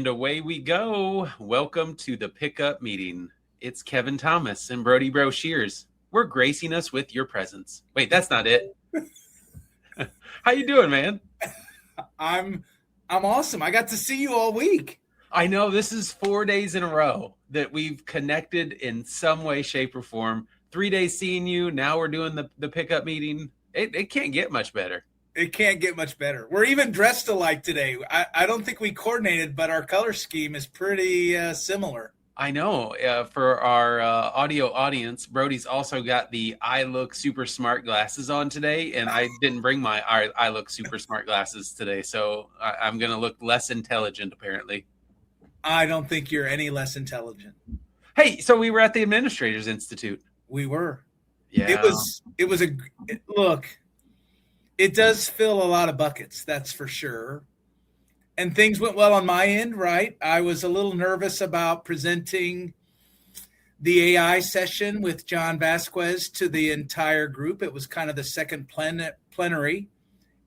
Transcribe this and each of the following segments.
And away we go. Welcome to the pickup meeting. It's Kevin Thomas and Brody Bro Shears. We're gracing us with your presence. Wait, that's not it. How you doing, man? I'm awesome. I got to see you all week. I know this is 4 days in a row that we've connected in some way, shape, or form. 3 days seeing you. Now we're doing the pickup meeting. It can't get much better. It can't get much better. We're even dressed alike today. I don't think we coordinated, but our color scheme is pretty similar. I know. For our audio audience, Brody's also got the I Look Super Smart glasses on today, and I didn't bring my I Look Super Smart glasses today, so I'm going to look less intelligent, apparently. I don't think you're any less intelligent. Hey, so we were at the Administrators Institute. We were. Yeah. Look, it does fill a lot of buckets, that's for sure. And things went well on my end, right? I was a little nervous about presenting the AI session with John Vasquez to the entire group. It was kind of the second plenary,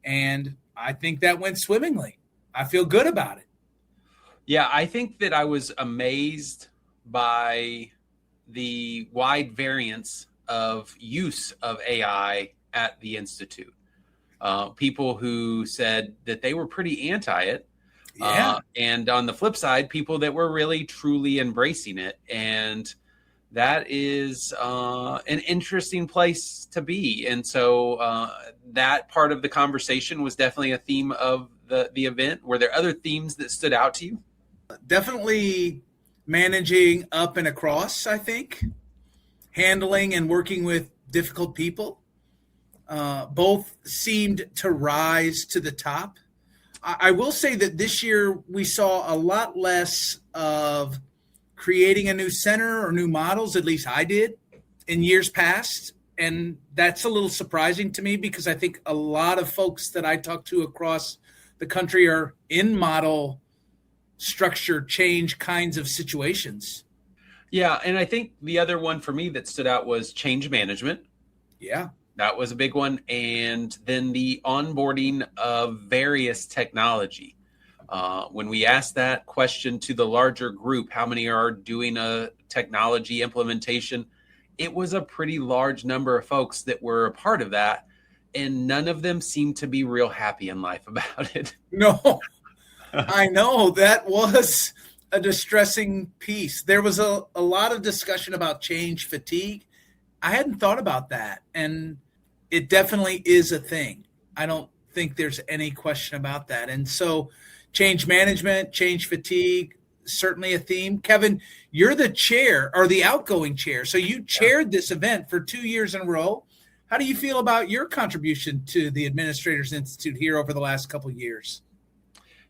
and I think that went swimmingly. I feel good about it. Yeah, I think that I was amazed by the wide variance of use of AI at the Institute. People who said that they were pretty anti it. Yeah. And on the flip side, people that were really truly embracing it. And that is an interesting place to be. And so that part of the conversation was definitely a theme of the event. Were there other themes that stood out to you? Definitely managing up and across, I think. Handling and working with difficult people. Both seemed to rise to the top. I will say that this year we saw a lot less of creating a new center or new models, at least I did, in years past. And that's a little surprising to me because I think a lot of folks that I talk to across the country are in model structure change kinds of situations. Yeah, and I think the other one for me that stood out was change management. Yeah. That was a big one. And then the onboarding of various technology. When we asked that question to the larger group, how many are doing a technology implementation? It was a pretty large number of folks that were a part of that. And none of them seemed to be real happy in life about it. No, I know that was a distressing piece. There was a lot of discussion about change fatigue. I hadn't thought about that. And it definitely is a thing. I don't think there's any question about that. And so change management, change fatigue, certainly a theme. Kevin, you're the chair or the outgoing chair. So you chaired this event for 2 years in a row. How do you feel about your contribution to the Administrators Institute here over the last couple of years?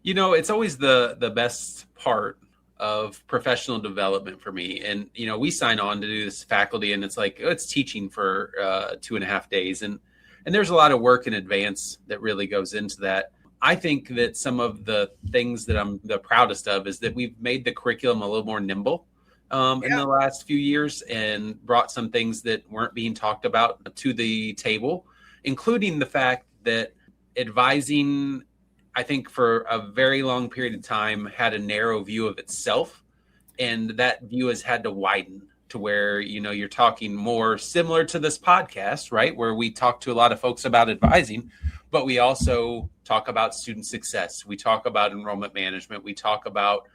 You know, it's always the best part of professional development for me. And, you know, we sign on to do this faculty and it's like, it's teaching for 2.5 days. And there's a lot of work in advance that really goes into that. I think that some of the things that I'm the proudest of is that we've made the curriculum a little more nimble in the last few years and brought some things that weren't being talked about to the table, including the fact that advising, I think for a very long period of time, had a narrow view of itself. And that view has had to widen to where, you know, you're talking more similar to this podcast, right? Where we talk to a lot of folks about advising, but we also talk about student success. We talk about enrollment management. We talk about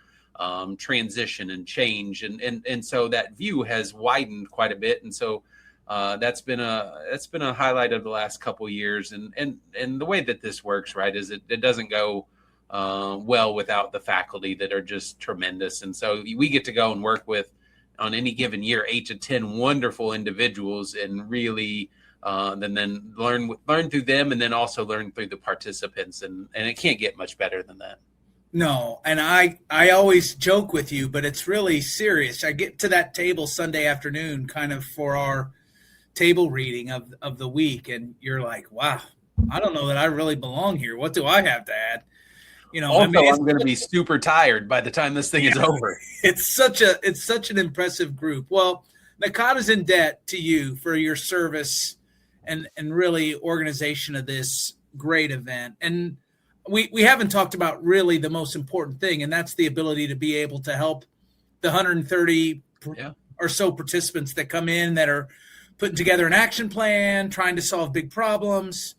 transition and change. And so that view has widened quite a bit. And so that's been a highlight of the last couple of years, and the way that this works, right, is it doesn't go well without the faculty that are just tremendous, and so we get to go and work with on any given year 8 to 10 wonderful individuals, and really then learn through them, and then also learn through the participants, and it can't get much better than that. No, and I always joke with you, but it's really serious. I get to that table Sunday afternoon, kind of for our table reading of the week, and you're like, wow, I don't know that I really belong here. What do I have to add? You know, also, I'm going to be super tired by the time this thing is over. It's such an impressive group. Well, NACADA's in debt to you for your service and really organization of this great event. And we haven't talked about really the most important thing, and that's the ability to be able to help the 130 or so participants that come in that are putting together an action plan, trying to solve big problems.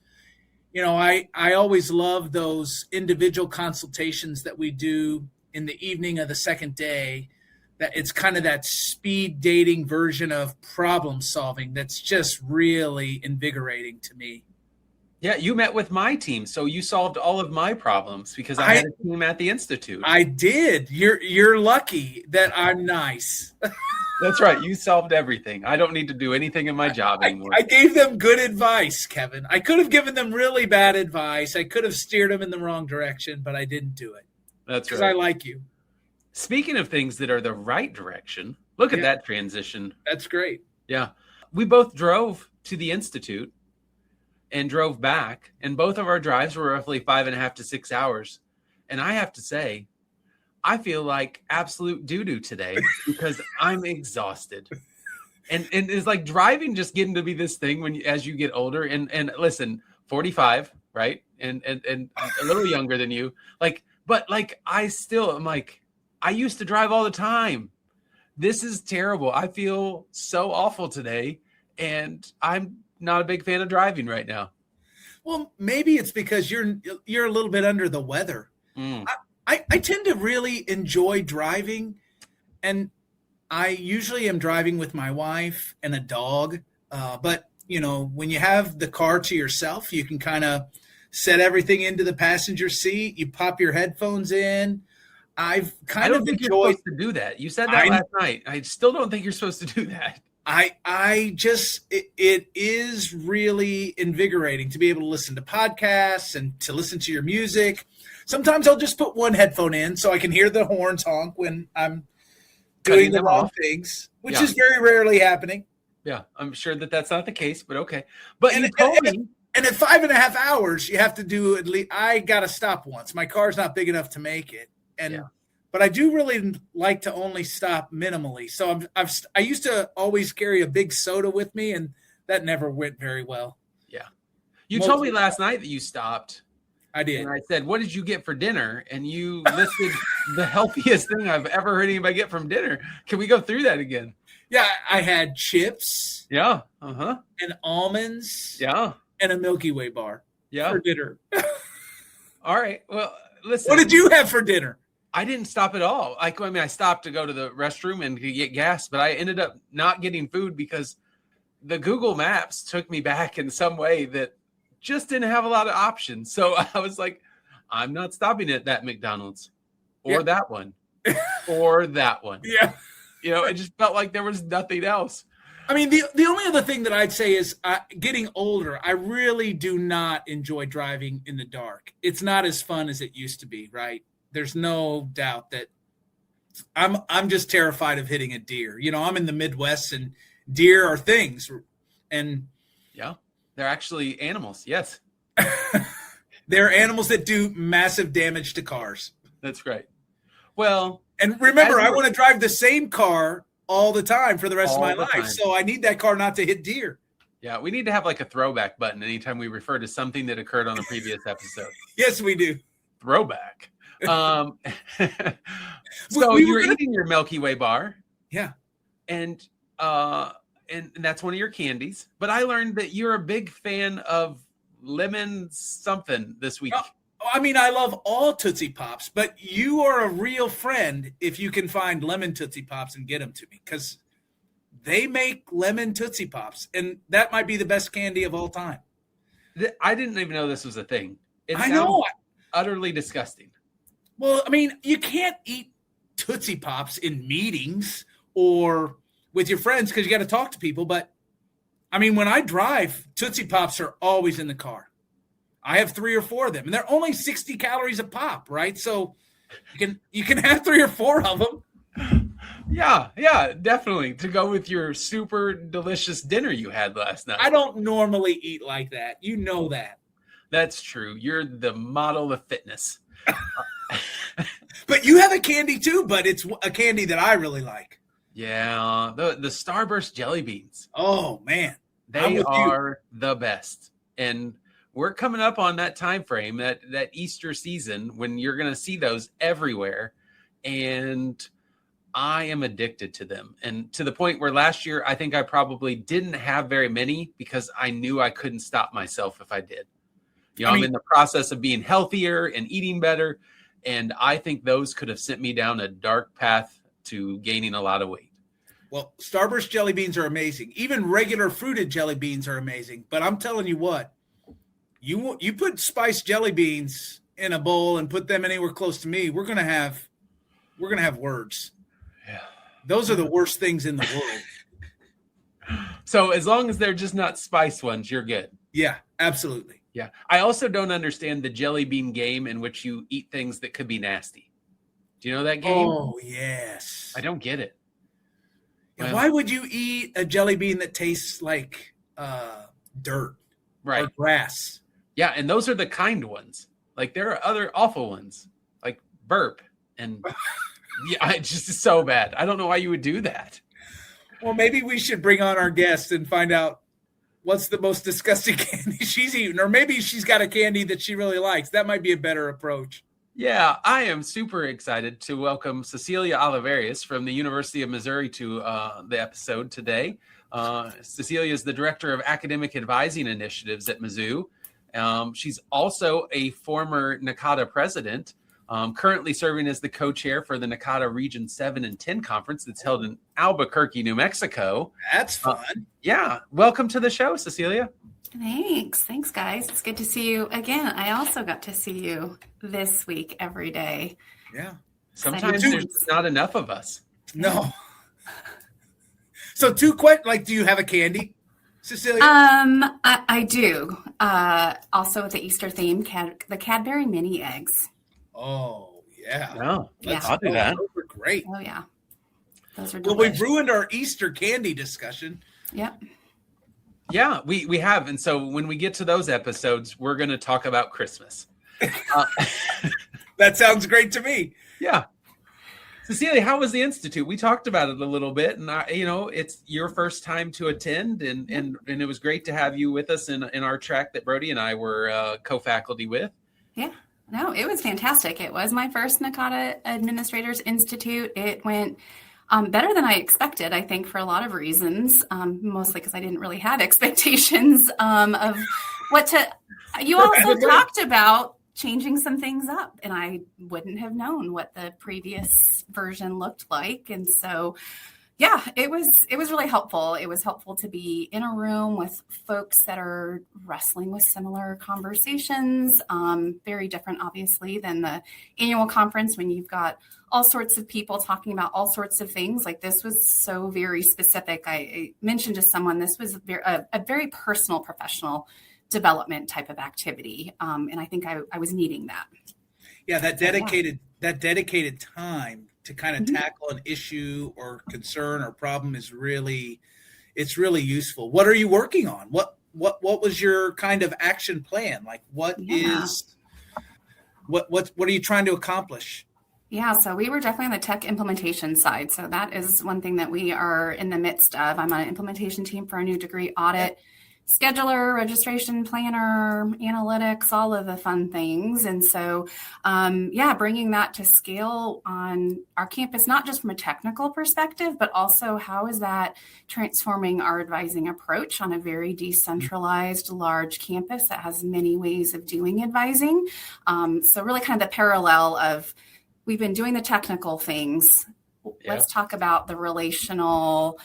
You know, I always love those individual consultations that we do in the evening of the second day. That it's kind of that speed dating version of problem solving that's just really invigorating to me. Yeah, you met with my team, so you solved all of my problems because I had a team at the Institute. I did. You're lucky that I'm nice. That's right. You solved everything. I don't need to do anything in my job anymore. I gave them good advice, Kevin. I could have given them really bad advice. I could have steered them in the wrong direction, but I didn't do it. That's right. Because I like you. Speaking of things that are the right direction, look at that transition. That's great. Yeah. We both drove to the Institute and drove back, and both of our drives were roughly 5.5 to 6 hours. And I have to say, I feel like absolute doo-doo today because I'm exhausted. And it's like driving just getting to be this thing when as you get older and listen, 45, right? And a little younger than you. But I still am like, I used to drive all the time. This is terrible. I feel so awful today, and I'm not a big fan of driving right now. Well, maybe it's because you're a little bit under the weather. I tend to really enjoy driving, and I usually am driving with my wife and a dog. But, you know, when you have the car to yourself, you can kind of set everything into the passenger seat. You pop your headphones in. I don't think you're supposed to do that. You said that last night. I still don't think you're supposed to do that. It is really invigorating to be able to listen to podcasts and to listen to your music. Sometimes I'll just put one headphone in so I can hear the horns honk when I'm doing the wrong things, which is very rarely happening. Yeah, I'm sure that's not the case, but okay. But and at 5.5 hours, you have to do at least. I got to stop once. My car's not big enough to make it, but I do really like to only stop minimally. So I used to always carry a big soda with me, and that never went very well. Yeah, you told me last night that you stopped. I did. And I said, what did you get for dinner? And you listed the healthiest thing I've ever heard anybody get from dinner. Can we go through that again? Yeah, I had chips. Yeah. And almonds. Yeah. And a Milky Way bar. Yeah. For dinner. All right. Well, listen. What did you have for dinner? I didn't stop at all. I stopped to go to the restroom and to get gas, but I ended up not getting food because the Google Maps took me back in some way that just didn't have a lot of options. So I was like, I'm not stopping at that McDonald's or that one or that one. Yeah. You know, it just felt like there was nothing else. I mean, the only other thing that I'd say is getting older, I really do not enjoy driving in the dark. It's not as fun as it used to be, right? There's no doubt that I'm just terrified of hitting a deer. You know, I'm in the Midwest and deer are things. And yeah. They're actually animals, yes. They're animals that do massive damage to cars. That's right. Well, and remember, I want to drive the same car all the time for the rest of my life. So I need that car not to hit deer. Yeah, we need to have like a throwback button anytime we refer to something that occurred on a previous episode. Yes, we do. Throwback. So you were eating your Milky Way bar. Yeah. And that's one of your candies. But I learned that you're a big fan of lemon something this week. I mean, I love all Tootsie Pops, but you are a real friend if you can find lemon Tootsie Pops and get them to me, because they make lemon Tootsie Pops, and that might be the best candy of all time. I didn't even know this was a thing. I know. Utterly disgusting. Well, I mean, you can't eat Tootsie Pops in meetings or with your friends because you got to talk to people. But, I mean, when I drive, Tootsie Pops are always in the car. I have 3 or 4 of them, and they're only 60 calories a pop, right? So you can have 3 or 4 of them. Yeah, definitely. To go with your super delicious dinner you had last night. I don't normally eat like that. You know that. That's true. You're the model of fitness. But you have a candy too, but it's a candy that I really like. Yeah, the Starburst jelly beans. Oh, man. They are the best. And we're coming up on that time frame, that Easter season when you're going to see those everywhere. And I am addicted to them. And to the point where last year, I think I probably didn't have very many because I knew I couldn't stop myself if I did. I'm in the process of being healthier and eating better. And I think those could have sent me down a dark path to gaining a lot of weight. Well, Starburst jelly beans are amazing. Even regular fruited jelly beans are amazing. But I'm telling you what, you put spiced jelly beans in a bowl and put them anywhere close to me, we're gonna have words. Yeah, those are the worst things in the world. So as long as they're just not spice ones, you're good. Yeah, absolutely. Yeah. I also don't understand the jelly bean game in which you eat things that could be nasty. Do you know that game? Oh, yes. I don't get it. Yeah, why would you eat a jelly bean that tastes like dirt or grass? Yeah, and those are the kind ones. Like there are other awful ones, like burp. And yeah, it's just so bad. I don't know why you would do that. Well, maybe we should bring on our guest and find out what's the most disgusting candy she's eaten. Or maybe she's got a candy that she really likes. That might be a better approach. Yeah, I am super excited to welcome Cecilia Olivares from the University of Missouri to the episode today. Cecilia is the Director of Academic Advising Initiatives at Mizzou. She's also a former NACADA President, currently serving as the co-chair for the NACADA Region 7 and 10 conference that's held in Albuquerque, New Mexico. That's fun. Yeah. Welcome to the show, Cecilia. Thanks, guys. It's good to see you again. I also got to see you this week every day. Yeah. Sometimes there's not enough of us. No. So two questions, like, do you have a candy, Cecilia? I do. Also with the Easter theme, the Cadbury mini eggs. Oh, yeah. No, I'll do that. Those are great. Oh, yeah. Those are delicious. Well, we've ruined our Easter candy discussion. Yep. Yeah, we have. And so when we get to those episodes, we're going to talk about Christmas. That sounds great to me. Yeah. Cecilia, how was the Institute? We talked about it a little bit, and it's your first time to attend, and it was great to have you with us in our track that Brody and I were co-faculty with. Yeah. No, it was fantastic. It was my first NACADA Administrators Institute. It went better than I expected, I think, for a lot of reasons, mostly because I didn't really have expectations of what to. You also talked about changing some things up, and I wouldn't have known what the previous version looked like. And so, yeah, it was really helpful. It was helpful to be in a room with folks that are wrestling with similar conversations, very different, obviously, than the annual conference when you've got all sorts of people talking about all sorts of things. Like this was so very specific. I mentioned to someone, this was a very personal, professional development type of activity. And I think I was needing that. Yeah, that dedicated time to kind of tackle an issue or concern or problem is really useful. What are you working on? What was your kind of action plan? Like what are you trying to accomplish? Yeah, so we were definitely on the tech implementation side. So that is one thing that we are in the midst of. I'm on an implementation team for a new degree audit, scheduler, registration planner, analytics, all of the fun things. And so, bringing that to scale on our campus, not just from a technical perspective, but also how is that transforming our advising approach on a very decentralized, large campus that has many ways of doing advising. So really kind of the parallel of we've been doing the technical things. Yeah. Let's talk about the relational,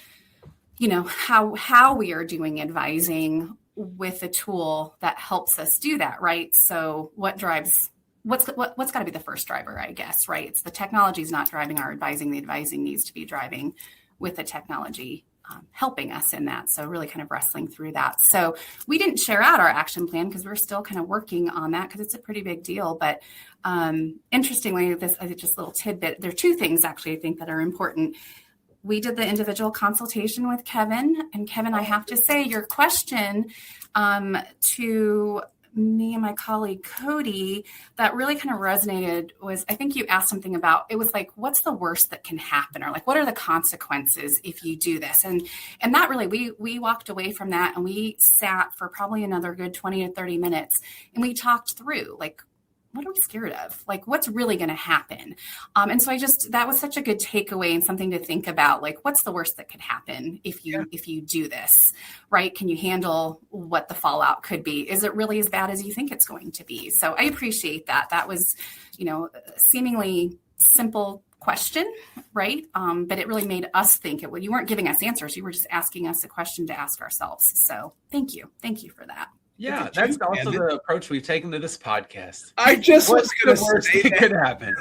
how we are doing advising with a tool that helps us do that, right? So what's got to be the first driver, I guess, right? It's the technology is not driving our advising. The advising needs to be driving with the technology helping us in that. So really kind of wrestling through that. So we didn't share out our action plan because we're still kind of working on that because it's a pretty big deal. But interestingly, just a little tidbit, there are two things actually I think that are important. We did the individual consultation with Kevin, and Kevin, I have to say your question to me and my colleague Cody that really kind of resonated was, I think you asked something about, it was like, what's the worst that can happen? Or like, what are the consequences if you do this? And that really, we walked away from that and we sat for probably another good 20 to 30 minutes and we talked through like, what are we scared of? Like, what's really going to happen? And so that was such a good takeaway and something to think about. Like, what's the worst that could happen if you do this, right? Can you handle what the fallout could be? Is it really as bad as you think it's going to be? So I appreciate that. That was, a seemingly simple question, right? But it really made us think. You weren't giving us answers. You were just asking us a question to ask ourselves. So thank you. Thank you for that. Yeah, that's also the approach we've taken to this podcast. I just was going to say that could happen.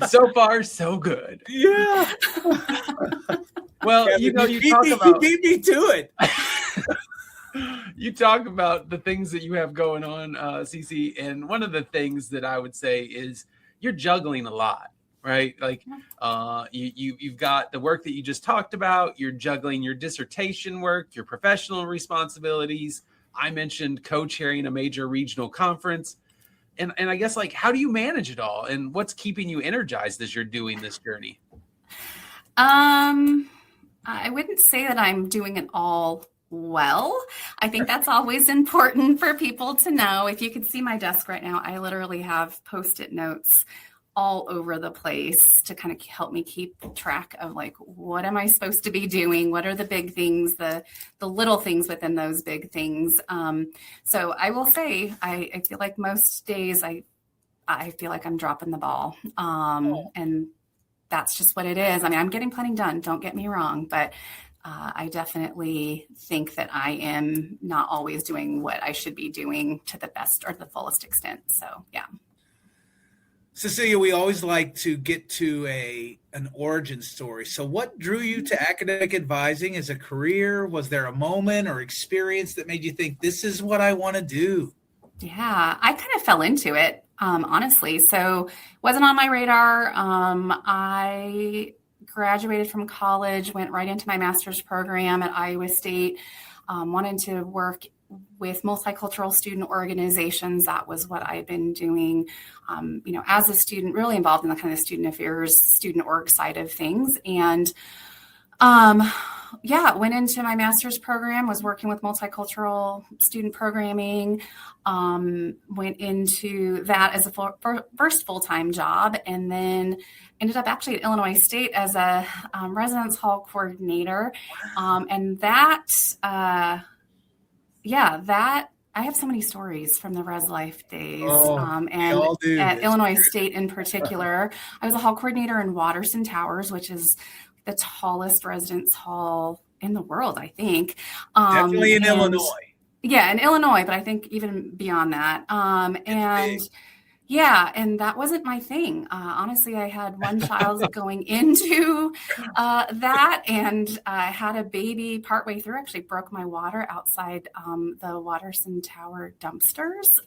So far, so good. Yeah. Well, Kevin, you beat me to it. You talk about the things that you have going on, Cece, and one of the things that I would say is you're juggling a lot. Right. Like you've got the work that you just talked about. You're juggling your dissertation work, your professional responsibilities. I mentioned co-chairing a major regional conference. And I guess, like, how do you manage it all? And what's keeping you energized as you're doing this journey? I wouldn't say that I'm doing it all well. I think that's always important for people to know. If you could see my desk right now, I literally have Post-it notes all over the place to kind of help me keep track of like, what am I supposed to be doing? What are the big things, the little things within those big things? So I will say, I feel like most days I feel like I'm dropping the ball. And that's just what it is. I mean, I'm getting plenty done, don't get me wrong, but I definitely think that I am not always doing what I should be doing to the best or the fullest extent. So yeah. Cecilia, we always like to get to an origin story. So what drew you to academic advising as a career? Was there a moment or experience that made you think, this is what I want to do? Yeah, I kind of fell into it, honestly. So wasn't on my radar. I graduated from college, went right into my master's program at Iowa State, wanted to work with multicultural student organizations. That was what I'd been doing, as a student, really involved in the kind of student affairs, student org side of things. And went into my master's program, was working with multicultural student programming, went into that as a first full-time job, and then ended up actually at Illinois State as a residence hall coordinator. And that I have so many stories from the Res Life days, and at Illinois State in particular. I was a hall coordinator in Watterson Towers, which is the tallest residence hall in the world, I think. Definitely in Illinois. Yeah, in Illinois, but I think even beyond that. And that wasn't my thing. Honestly, I had one child going into that, and I had a baby partway through. Actually broke my water outside the Watterson Tower dumpsters.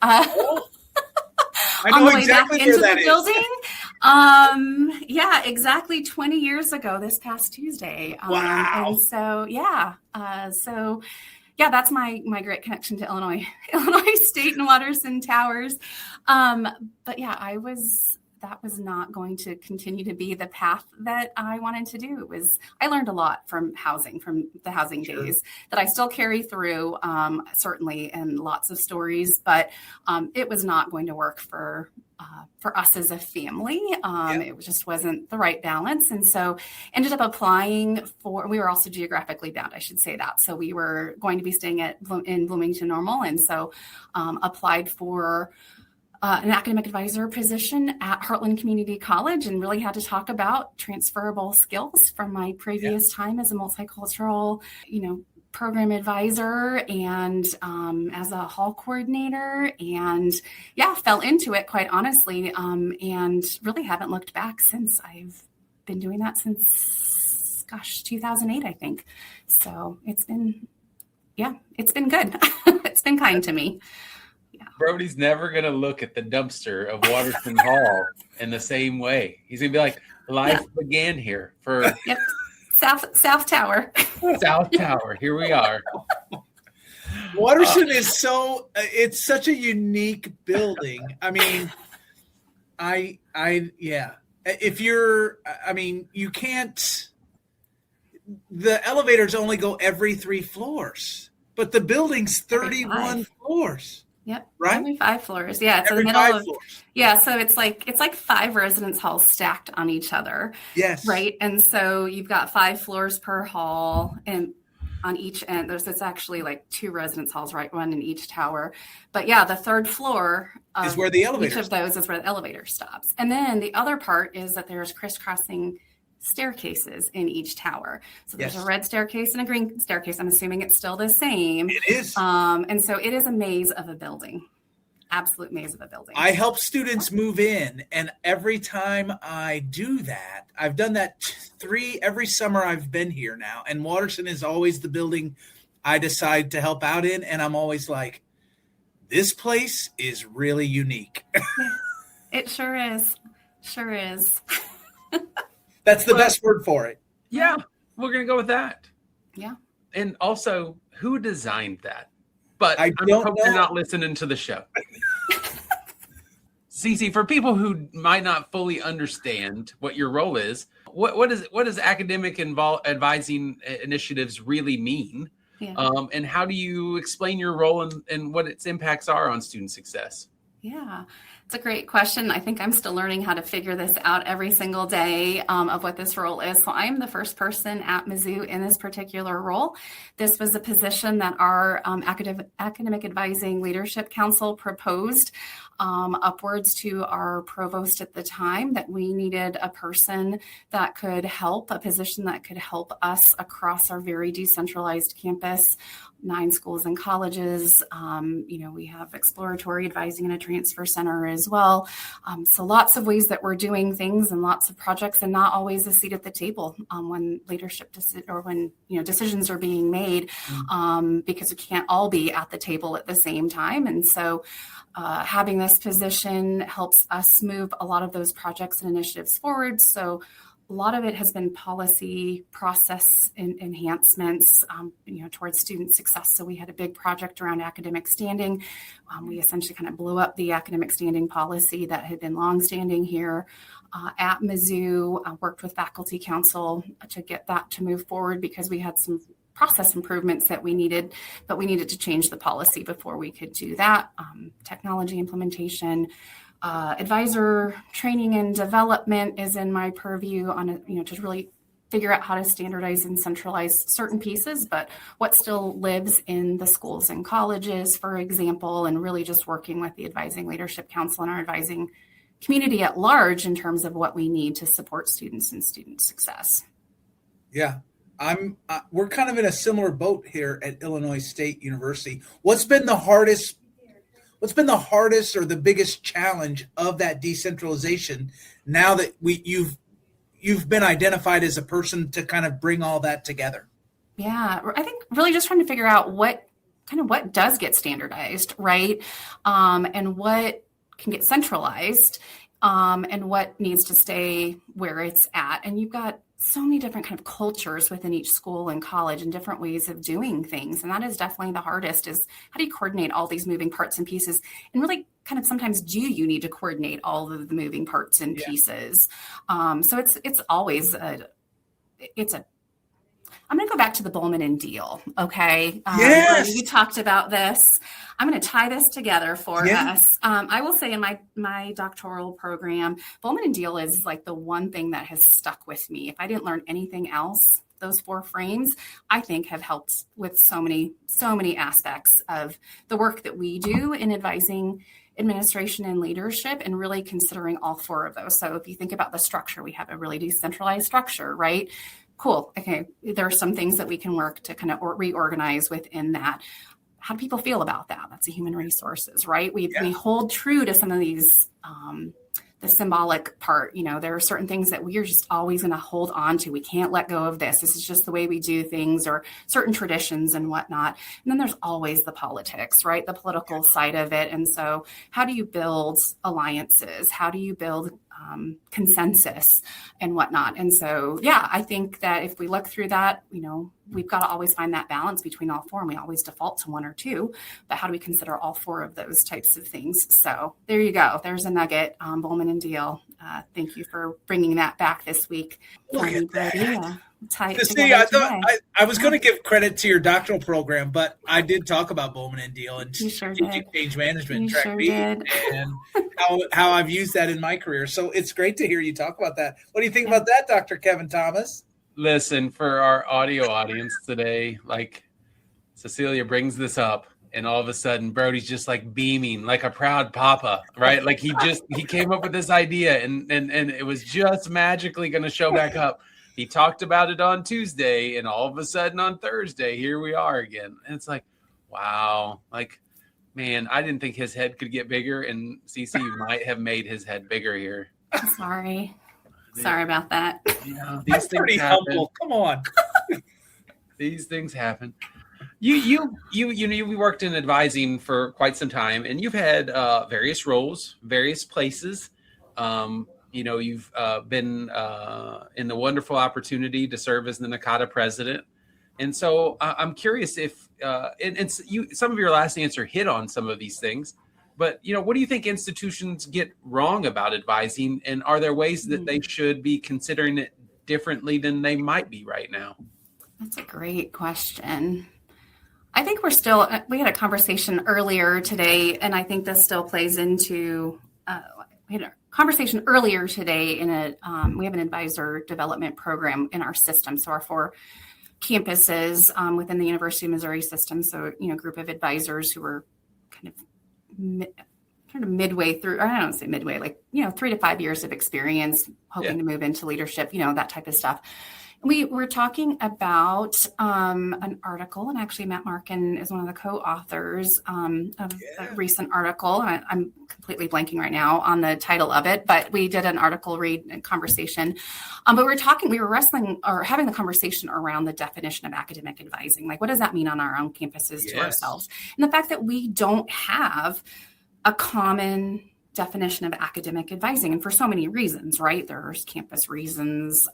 On the way back into the building. Exactly 20 years ago this past Tuesday. Wow. And so, that's my great connection to Illinois State and Watterson Towers. That was not going to continue to be the path that I wanted to do. I learned a lot from the housing days that I still carry through, certainly, and lots of stories, but it was not going to work for us as a family. It just wasn't the right balance. And so ended up applying we were also geographically bound, I should say that. So we were going to be staying in Bloomington Normal. And so applied for an academic advisor position at Heartland Community College, and really had to talk about transferable skills from my previous time as a multicultural, program advisor and as a hall coordinator, and fell into it quite honestly, and really haven't looked back since. I've been doing that since 2008, I think. So it's been good. It's been kind to me. Brody's never going to look at the dumpster of Watterson Hall in the same way. He's going to be like, life began here for South Tower. South Tower. Here we are. Waterston is it's such a unique building. I mean, yeah. If you can't, the elevators only go every 3 floors, but the building's 31 floors. Yep. Right. Every 5 floors. Yeah. It's every in the middle of floors. Yeah. So it's like 5 residence halls stacked on each other. Yes. Right. And so you've got 5 floors per hall, and on each end, it's actually like 2 residence halls, right? One in each tower. But yeah, the 3rd floor is where the elevator. Each of those is where the elevator stops. And then the other part is that there's crisscrossing staircases in each tower. So there's a red staircase and a green staircase. I'm assuming it's still the same. It is. And so it is a maze of a building. Absolute maze of a building. I help students move in, and every time I do that, I've done that every summer I've been here now, and Waterston is always the building I decide to help out in, and I'm always like, this place is really unique. It sure is. Sure is. That's the best word for it. Yeah, we're going to go with that. Yeah. And also, who designed that? But I hope you're not listening to the show. Cece, for people who might not fully understand what your role is, what does academic advising initiatives really mean? Yeah. And how do you explain your role and what its impacts are on student success? Yeah, it's a great question. I think I'm still learning how to figure this out every single day of what this role is. So I'm the first person at Mizzou in this particular role. This was a position that our Academic Advising Leadership Council proposed upwards to our provost at the time, that we needed a person that could help, a position that could help us across our very decentralized campus, 9 schools and colleges. We have exploratory advising in a transfer center as well. So lots of ways that we're doing things and lots of projects, and not always a seat at the table when leadership decisions are being made, because we can't all be at the table at the same time. And so having this position helps us move a lot of those projects and initiatives forward. So a lot of it has been policy process enhancements, towards student success. So we had a big project around academic standing. We essentially kind of blew up the academic standing policy that had been longstanding here at Mizzou. Worked with faculty council to get that to move forward, because we had some process improvements that we needed, but we needed to change the policy before we could do that. Technology implementation. Advisor training and development is in my purview to really figure out how to standardize and centralize certain pieces, but what still lives in the schools and colleges, for example, and really just working with the Advising Leadership Council and our advising community at large in terms of what we need to support students and student success. Yeah. We're kind of in a similar boat here at Illinois State University. What's been the hardest or the biggest challenge of that decentralization, now that you've been identified as a person to kind of bring all that together? Yeah, I think really just trying to figure out what does get standardized, right? And what can get centralized, and what needs to stay where it's at. And you've got so many different kind of cultures within each school and college and different ways of doing things. And that is definitely the hardest, is how do you coordinate all these moving parts and pieces? And really kind of sometimes do you need to coordinate all of the moving parts and pieces? So it's always I'm going to go back to the Bowman and Deal. Okay. Yes. You talked about this. I'm going to tie this together for us. I will say in my doctoral program, Bowman and Deal is like the one thing that has stuck with me. If I didn't learn anything else, those 4 frames, I think, have helped with so many aspects of the work that we do in advising administration and leadership, and really considering all 4 of those. So if you think about the structure, we have a really decentralized structure, right? Cool. Okay. There are some things that we can work to kind of reorganize within that. How do people feel about that? That's a human resources, right? We hold true to some of these, the symbolic part. There are certain things that we are just always going to hold on to. We can't let go of this. This is just the way we do things, or certain traditions and whatnot. And then there's always the politics, right? The political side of it. And so how do you build alliances? How do you build consensus and whatnot. And so, yeah, I think that if we look through that, we've got to always find that balance between all four, and we always default to one or two, but how do we consider all four of those types of things? So there you go. There's a nugget, Bowman and Deal. Thank you for bringing that back this week. Look at that. See, I was going to give credit to your doctoral program, but I did talk about Bowman and Deal and strategic change management, track B, and how I've used that in my career. So it's great to hear you talk about that. What do you think about that, Dr. Kevin Thomas? Listen, for our audio audience today, like Cecilia brings this up, and all of a sudden Brody's just like beaming like a proud papa, right? Like he came up with this idea and it was just magically going to show back up. He talked about it on Tuesday, and all of a sudden on Thursday, here we are again. And it's like, wow, like, man, I didn't think his head could get bigger, and CC might have made his head bigger here. Sorry about that. Yeah, these things happen. Humble. Come on. These things happen. You worked in advising for quite some time, and you've had various roles, various places. You've been in the wonderful opportunity to serve as the NACADA President. And so I'm curious if, some of your last answer hit on some of these things, but, what do you think institutions get wrong about advising? And are there ways that they should be considering it differently than they might be right now? That's a great question. I think we had a conversation earlier today, and I think this still plays into, we had a conversation earlier today we have an advisor development program in our system. So our 4 campuses within the University of Missouri system. So, a group of advisors who were kind of midway through, or I don't say midway, like, 3 to 5 years of experience, hoping to move into leadership, that type of stuff. We were talking about an article, and actually Matt Markin is one of the co-authors of a recent article. I'm completely blanking right now on the title of it, but we did an article read and conversation. But we were having the conversation around the definition of academic advising. Like, what does that mean on our own campuses to ourselves? And the fact that we don't have a common definition of academic advising, and for so many reasons, right? There's campus reasons,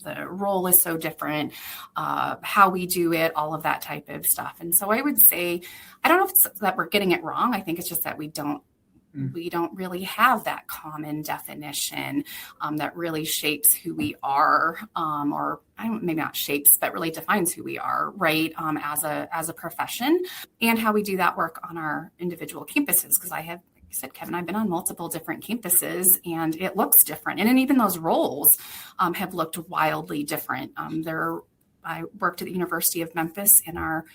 the role is so different, how we do it, all of that type of stuff. And so I would say, I don't know if it's that we're getting it wrong. I think it's just that we don't really have that common definition that really shapes who we are, or maybe not shapes, but really defines who we are, right? As a profession, and how we do that work on our individual campuses. Because you said, Kevin, I've been on multiple different campuses, and it looks different. And even those roles have looked wildly different. I worked at the University of Memphis in our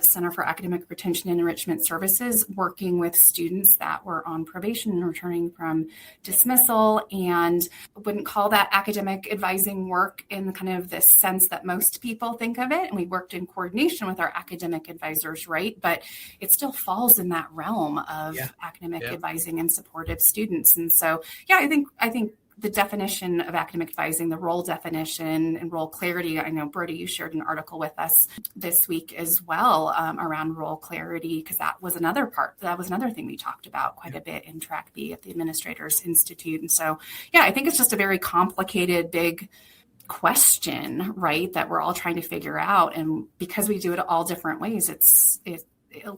Center for Academic Retention and Enrichment Services, working with students that were on probation and returning from dismissal, and wouldn't call that academic advising work in kind of this sense that most people think of it. And we worked in coordination with our academic advisors, right? But it still falls in that realm of academic advising and supportive students. And so, I think the definition of academic advising, the role definition and role clarity. I know, Brody, you shared an article with us this week as well around role clarity, because that was another thing we talked about quite a bit in Track B at the Administrators Institute. And so, I think it's just a very complicated, big question, right, that we're all trying to figure out. And because we do it all different ways, it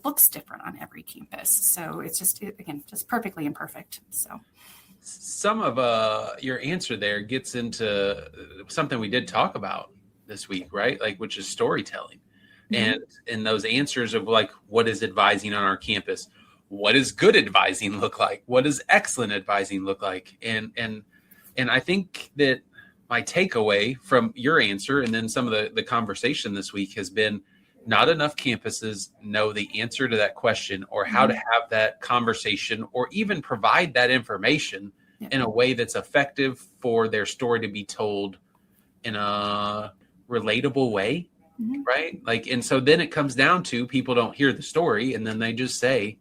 looks different on every campus. So it's just perfectly imperfect. So some of your answer there gets into something we did talk about this week, right? Like, which is storytelling. And those answers of like, what is advising on our campus? What does good advising look like? What does excellent advising look like? And I think that my takeaway from your answer and then some of the conversation this week has been not enough campuses know the answer to that question or how to have that conversation or even provide that information in a way that's effective for their story to be told in a relatable way, right? Like, and so then it comes down to people don't hear the story and then they just say,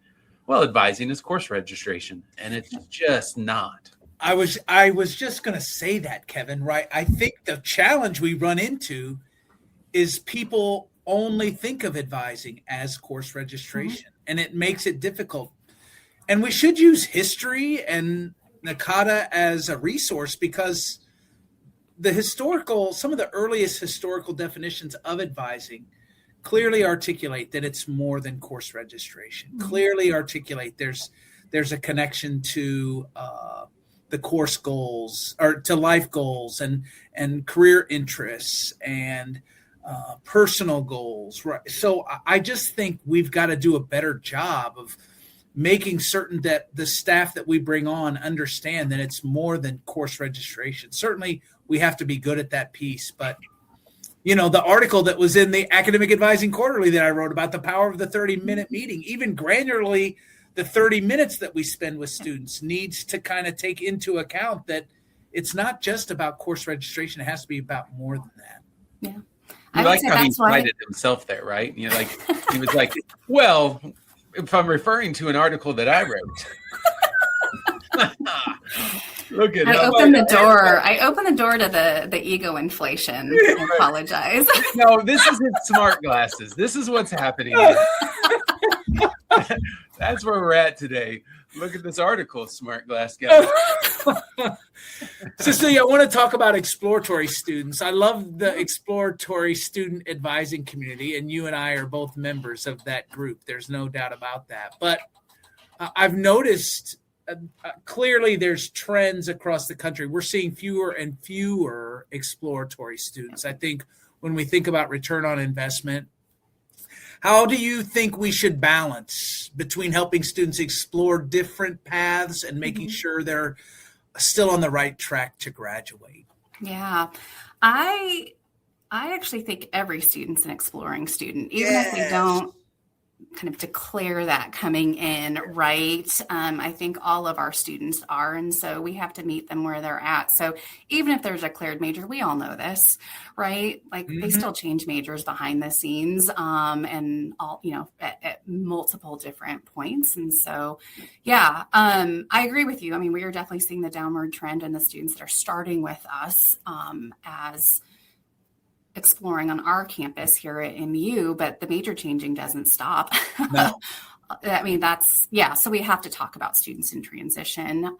well, advising is course registration, and it's just not. I was just going to say that, Kevin, right? I think the challenge we run into is people only think of advising as course registration, and it makes it difficult. And we should use history and NACADA as a resource, because some of the earliest historical definitions of advising clearly articulate that it's more than course registration. Mm-hmm. Clearly articulate there's a connection to the course goals, or to life goals and career interests and personal goals. Right. So I just think we've got to do a better job of making certain that the staff that we bring on understand that it's more than course registration. Certainly we have to be good at that piece, but the article that was in the Academic Advising Quarterly that I wrote about the power of the 30-minute meeting, even granularly, the 30 minutes that we spend with students needs to kind of take into account that it's not just about course registration. It has to be about more than that. Yeah. I like how he cited himself there, right? He was like, well, if I'm referring to an article that I wrote. Look at I opened the door. I opened the door to the ego inflation. I apologize. No, this is his smart glasses. This is what's happening. That's where we're at today. Look at this article, smart glass guy. Cecilia, I want to talk about exploratory students. I love the exploratory student advising community, and you and I are both members of that group. There's no doubt about that. But I've noticed clearly there's trends across the country. We're seeing fewer and fewer exploratory students. I think when we think about return on investment, how do you think we should balance between helping students explore different paths and making sure they're still on the right track to graduate? Yeah, I actually think every student's an exploring student, even if we don't kind of declare that coming in, right? I think all of our students are, and so we have to meet them where they're at. So even if there's a declared major, we all know this, right? Like they still change majors behind the scenes, and all, at multiple different points. And so, I agree with you. I mean, we are definitely seeing the downward trend in the students that are starting with us as exploring on our campus here at MU, but the major changing doesn't stop. No. I mean, so we have to talk about students in transition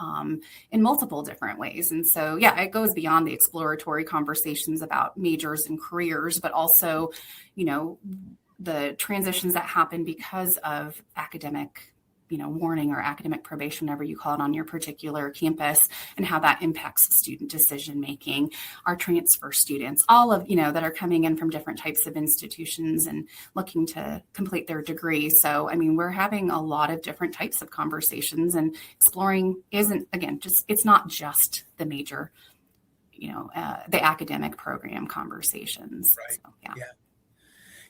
in multiple different ways. And so, it goes beyond the exploratory conversations about majors and careers, but also, the transitions that happen because of academic warning or academic probation, whatever you call it, on your particular campus, and how that impacts student decision making. Our transfer students, all of that are coming in from different types of institutions and looking to complete their degree. So, I mean, we're having a lot of different types of conversations, and exploring it's not just the major, the academic program conversations. Right. So,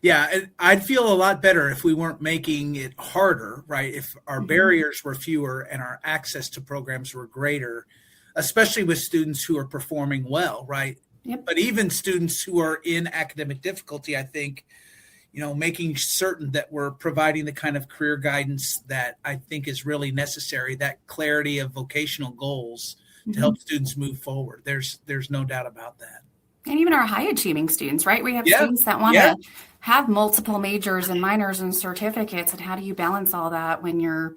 Yeah, and I'd feel a lot better if we weren't making it harder, right? If our barriers were fewer and our access to programs were greater, especially with students who are performing well, right? Yep. But even students who are in academic difficulty, I think, making certain that we're providing the kind of career guidance that I think is really necessary, that clarity of vocational goals to help students move forward. There's no doubt about that. And even our high achieving students, right? We have students that want to have multiple majors and minors and certificates. And how do you balance all that when you're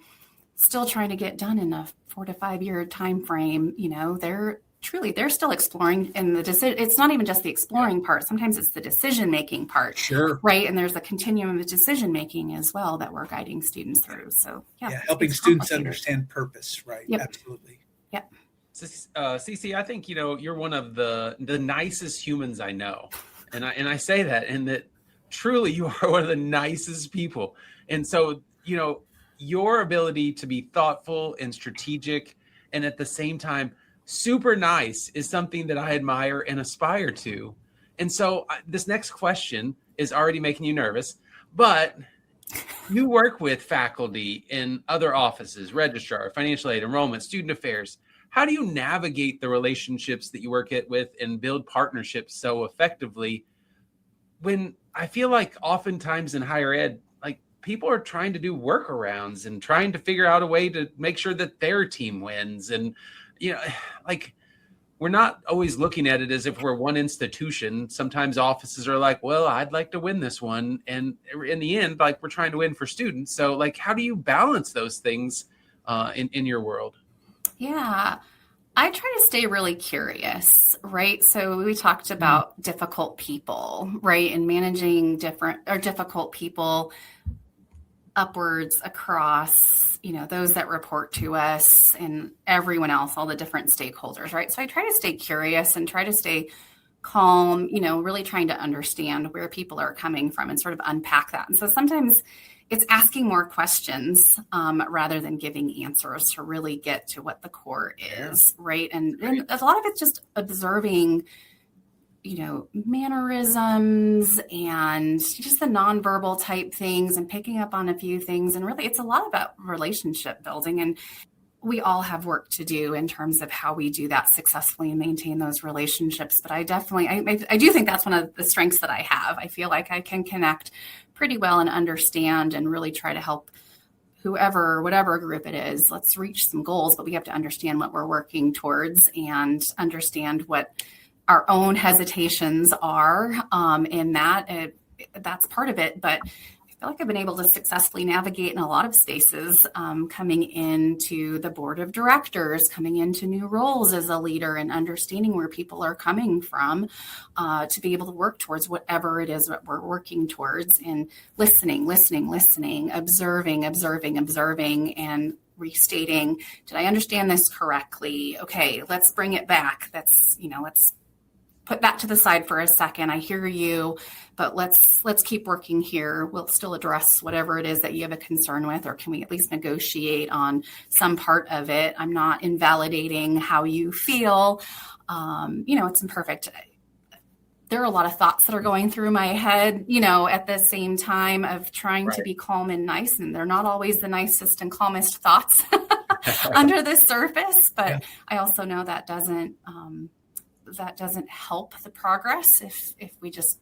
still trying to get done in a 4 to 5 year time frame? They're still exploring, and it's not even just the exploring part. Sometimes it's the decision making part. Sure. Right. And there's a continuum of decision making as well that we're guiding students through. So helping students understand purpose. Right. Yep. Absolutely. Yep. Cece, I think you're one of the nicest humans I know, and I say that, and that truly you are one of the nicest people. And so your ability to be thoughtful and strategic, and at the same time super nice, is something that I admire and aspire to. And so this next question is already making you nervous, but you work with faculty in other offices, registrar, financial aid, enrollment, student affairs. How do you navigate the relationships that you work with and build partnerships so effectively when I feel like oftentimes in higher ed, like people are trying to do workarounds and trying to figure out a way to make sure that their team wins? And, we're not always looking at it as if we're one institution. Sometimes offices are like, well, I'd like to win this one. And in the end, like, we're trying to win for students. So how do you balance those things in your world? Yeah. I try to stay really curious, right? So we talked about difficult people, right? And managing difficult people upwards, across, those that report to us and everyone else, all the different stakeholders, right? So I try to stay curious and try to stay calm, really trying to understand where people are coming from and sort of unpack that. And so sometimes it's asking more questions rather than giving answers to really get to what the core is, right? And a lot of it's just observing, mannerisms and just the nonverbal type things and picking up on a few things. And really, it's a lot about relationship building. And we all have work to do in terms of how we do that successfully and maintain those relationships. But I definitely, I do think that's one of the strengths that I have. I feel like I can connect pretty well and understand and really try to help whoever, whatever group it is, let's reach some goals, but we have to understand what we're working towards and understand what our own hesitations are in that. That's part of it. But I feel like I've been able to successfully navigate in a lot of spaces, coming into the board of directors, coming into new roles as a leader and understanding where people are coming from to be able to work towards whatever it is that we're working towards, and listening, observing, and restating. Did I understand this correctly? Okay, let's bring it back. Let's put that to the side for a second. I hear you, but let's keep working here. We'll still address whatever it is that you have a concern with, or can we at least negotiate on some part of it? I'm not invalidating how you feel. It's imperfect. There are a lot of thoughts that are going through my head, at the same time of trying to be calm and nice. And they're not always the nicest and calmest thoughts under the surface. But I also know that doesn't help the progress if we just,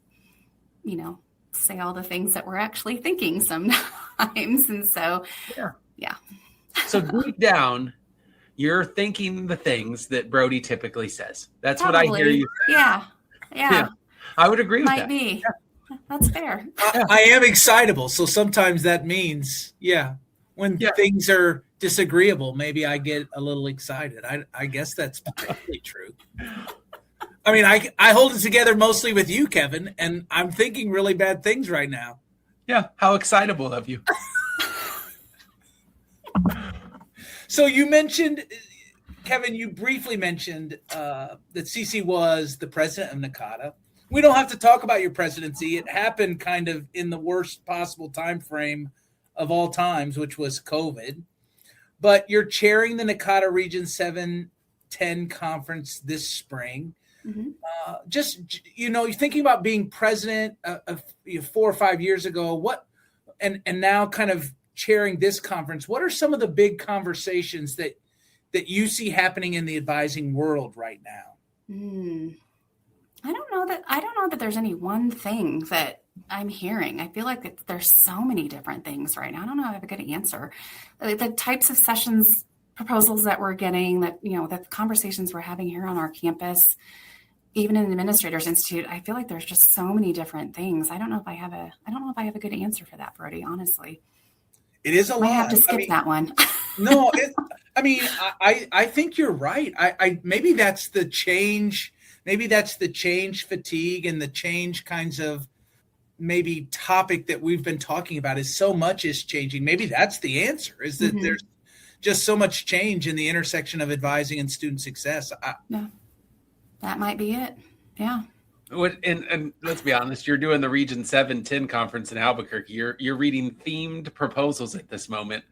say all the things that we're actually thinking sometimes. And so, yeah. So deep down, you're thinking the things that Brody typically says. That's Probably. What I hear you say. Yeah. I would agree with Might that. Be. Yeah. That's fair. I am excitable. So sometimes that means, when things are disagreeable, maybe I get a little excited. I guess that's probably true. I mean, I hold it together mostly with you, Kevin, and I'm thinking really bad things right now. Yeah. How excitable of you. So you mentioned, Kevin, you briefly mentioned that Cece was the president of NACADA. We don't have to talk about your presidency. It happened kind of in the worst possible time frame of all times, which was COVID. But you're chairing the NACADA Region 7-10 conference this spring. Mm-hmm. You're thinking about being president 4 or 5 years ago, and now kind of chairing this conference. What are some of the big conversations that you see happening in the advising world right now? I don't know that there's any one thing that I'm hearing. I feel like there's so many different things right now. I don't know if I have a good answer. The types of sessions, proposals that we're getting, that the conversations we're having here on our campus, even in the Administrators Institute, I feel like there's just so many different things. I don't know if I have a good answer for that, Brody, honestly. It is a lot. I have to skip that one. No, I think you're right. I maybe that's the change. Maybe that's the change fatigue and the change kinds of maybe topic that we've been talking about is so much is changing. Maybe that's the answer, is that there's just so much change in the intersection of advising and student success. Yeah, that might be it. Yeah. And let's be honest, you're doing the Region 7-10 conference in Albuquerque. You're reading themed proposals at this moment.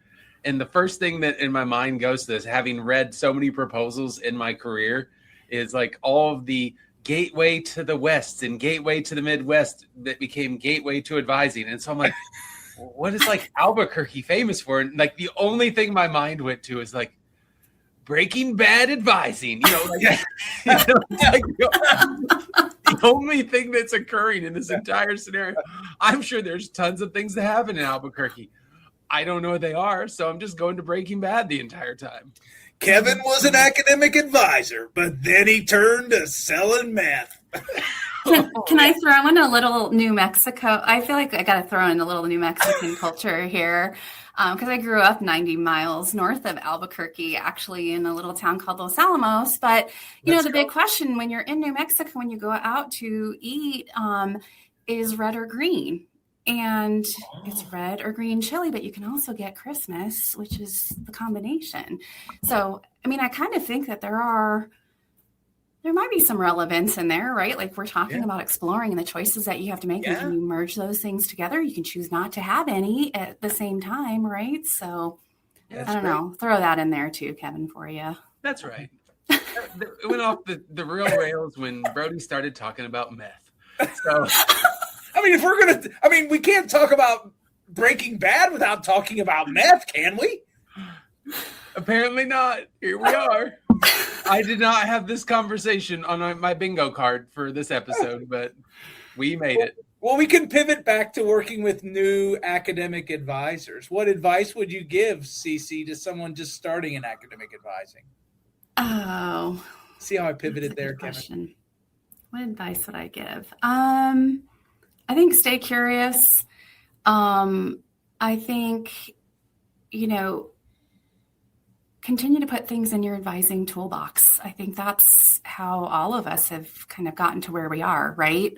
And the first thing that in my mind goes to this, having read so many proposals in my career, is like all of the gateway to the West and gateway to the Midwest that became gateway to advising. And so I'm like, what is like Albuquerque famous for? And like the only thing my mind went to is like Breaking Bad advising, the only thing that's occurring in this entire scenario. I'm sure there's tons of things that happen in Albuquerque. I don't know what they are, so I'm just going to Breaking Bad the entire time. Kevin was an academic advisor, but then he turned to selling meth. Can I throw in a little New Mexico? I feel like I got to throw in a little New Mexican culture here because I grew up 90 miles north of Albuquerque, actually in a little town called Los Alamos. But, the big question when you're in New Mexico, when you go out to eat, is red or green. And it's red or green chili, but you can also get Christmas, which is the combination. So, I kind of think that there might be some relevance in there, right? Like we're talking about exploring and the choices that you have to make. And can you merge those things together? You can choose not to have any at the same time, right? So I don't know. Throw that in there too, Kevin, for you. That's right. It went off the real rails when Brody started talking about meth. So if we're going to, we can't talk about Breaking Bad without talking about meth, can we? Apparently not. Here we are. I did not have this conversation on my bingo card for this episode, but we made it. Well, we can pivot back to working with new academic advisors. What advice would you give, Cece, to someone just starting in academic advising? Oh. See how I pivoted there, Kevin? What advice would I give? I think stay curious. I think, continue to put things in your advising toolbox. I think that's how all of us have kind of gotten to where we are, right?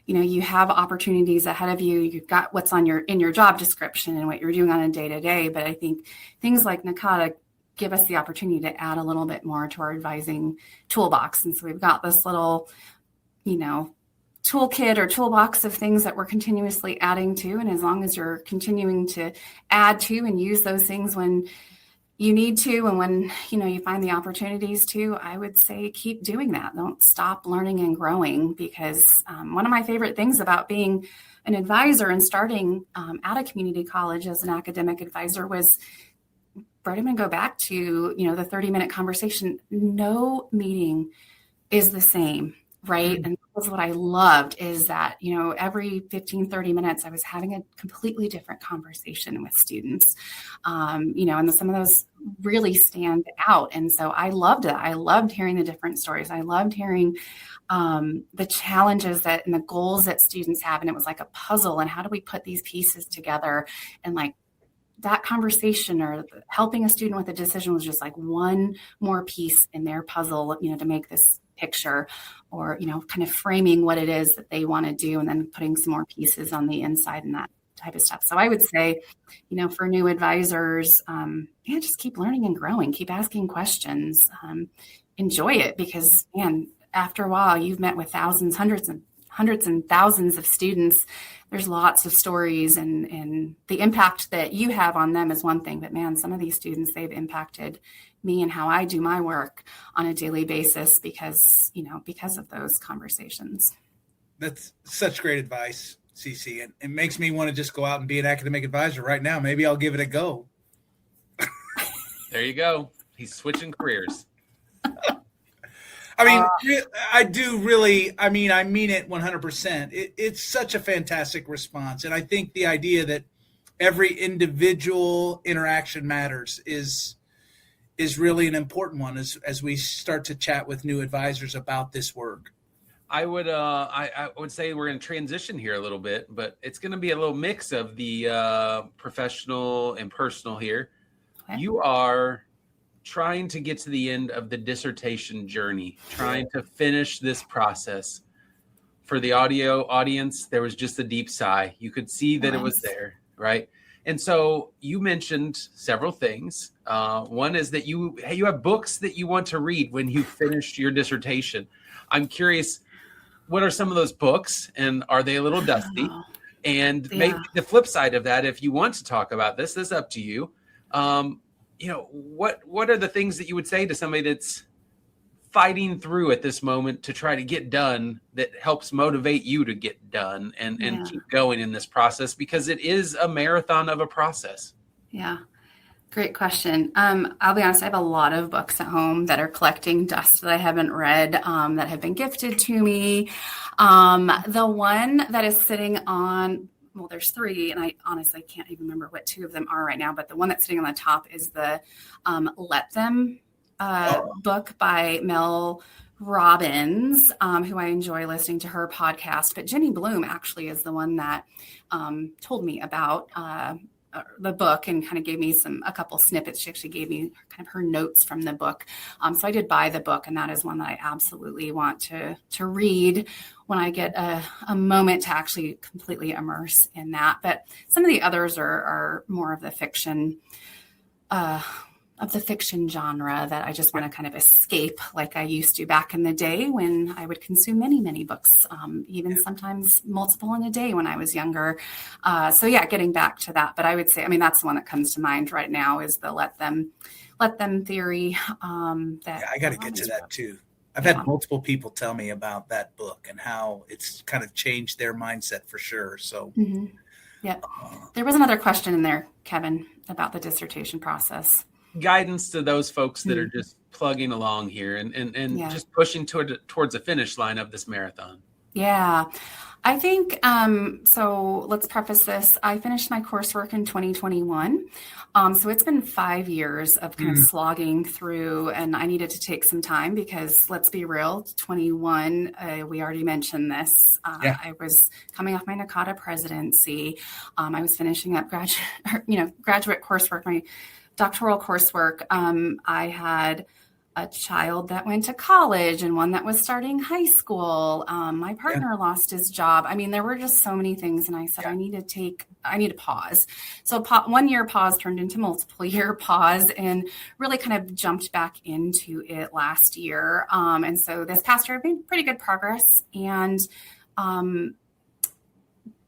You have opportunities ahead of you. You've got what's in your job description and what you're doing on a day-to-day. But I think things like NACADA give us the opportunity to add a little bit more to our advising toolbox. And so we've got this little, toolkit or toolbox of things that we're continuously adding to. And as long as you're continuing to add to and use those things when you need to, and when, you find the opportunities to, I would say keep doing that. Don't stop learning and growing, because one of my favorite things about being an advisor and starting at a community college as an academic advisor was, Brody, I'm going to go back to, the 30-minute conversation. No meeting is the same. Right. And that's what I loved is that, every 15, 30 minutes, I was having a completely different conversation with students, and some of those really stand out. And so I loved it. I loved hearing the different stories. I loved hearing the challenges and the goals that students have. And it was like a puzzle. And how do we put these pieces together? And like that conversation or helping a student with a decision was just like one more piece in their puzzle, to make this picture, or kind of framing what it is that they want to do, and then putting some more pieces on the inside and that type of stuff. So I would say, for new advisors, just keep learning and growing, keep asking questions, enjoy it, because after a while you've met with thousands, hundreds and thousands of students. There's lots of stories, and the impact that you have on them is one thing, but some of these students, they've impacted me and how I do my work on a daily basis because of those conversations. That's such great advice, Cece. And it makes me want to just go out and be an academic advisor right now. Maybe I'll give it a go. There you go. He's switching careers. I do really, I mean it 100%. It's such a fantastic response. And I think the idea that every individual interaction matters is really an important one as we start to chat with new advisors about this work. I would say we're going to transition here a little bit, but it's going to be a little mix of the professional and personal here. Okay. You are trying to get to the end of the dissertation journey, trying to finish this process. For the audio audience, there was just a deep sigh. You could see that It was there, right? And so you mentioned several things. One is that you have books that you want to read when you finished your dissertation. I'm curious, what are some of those books, and are they a little dusty? And maybe the flip side of that, if you want to talk about this is up to you. What are the things that you would say to somebody that's fighting through at this moment to try to get done, that helps motivate you to get done and keep going in this process, because it is a marathon of a process? Yeah. Great question. I'll be honest, I have a lot of books at home that are collecting dust that I haven't read, that have been gifted to me. The one that is sitting on, well, there's three, and I honestly can't even remember what two of them are right now, but the one that's sitting on the top is the Let Them book by Mel Robbins, who I enjoy listening to her podcast, but Jenny Bloom actually is the one that told me about the book and kind of gave me a couple snippets. She actually gave me kind of her notes from the book. So I did buy the book, and that is one that I absolutely want to read when I get a moment to actually completely immerse in that. But some of the others are more of the fiction genre that I just want to kind of escape like I used to back in the day when I would consume many, many books, even sometimes multiple in a day when I was younger. So yeah, getting back to that. But I would say, I mean, that's the one that comes to mind right now is the let them theory. I got to get to that too. I've had multiple people tell me about that book and how it's kind of changed their mindset for sure. So yeah, there was another question in there, Kevin, about the dissertation process. Guidance to those folks that are just plugging along here and just pushing towards the finish line of this marathon. Yeah, I think, so let's preface this. I finished my coursework in 2021. So it's been 5 years of kind of slogging through, and I needed to take some time because let's be real, 21, we already mentioned this. I was coming off my NACADA presidency. I was finishing up graduate coursework, my doctoral coursework. I had a child that went to college and one that was starting high school. My partner lost his job. I mean, there were just so many things. And I said, I need to pause. So 1 year pause turned into multiple year pause and really kind of jumped back into it last year. And so this past year I've made pretty good progress. And,